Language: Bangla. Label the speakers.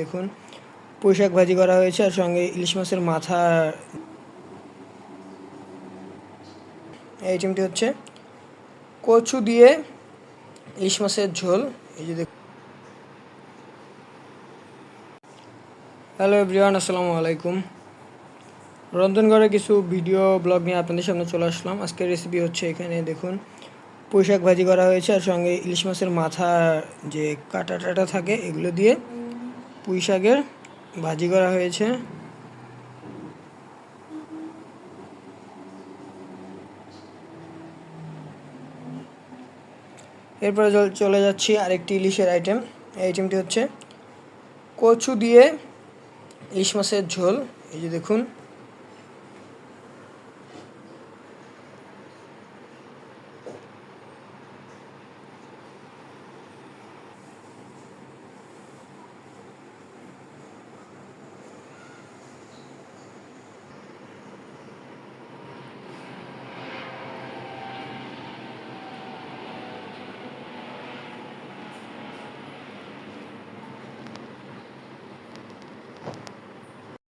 Speaker 1: দেখুন পুঁইশাক ভাজি করা হয়েছে আর সঙ্গে ইলিশ মাছের মাথা। এই আইটেমটি হচ্ছে কচু দিয়ে ইলিশ মাছের ঝোল। এই যে দেখুন। হ্যালো এভরিওয়ান, আসসালামু আলাইকুম। রন্ধনঘরে কিছু ভিডিও ব্লগ নিয়ে আপনাদের সামনে চলে আসলাম। আজকের রেসিপি হচ্ছে এখানে দেখুন পুঁইশাক ভাজি করা হয়েছে আর সঙ্গে ইলিশ মাছের মাথা যে কাটা টাটা থাকে এগুলো দিয়ে পুঁইশাকের ভাজি করা হয়েছে। এরপরে চলে যাচ্ছি আরেকটি ইলিশের আইটেম। এই আইটেমটি হচ্ছে কচু দিয়ে ইলিশ মাছের ঝোল। এই যে দেখুন।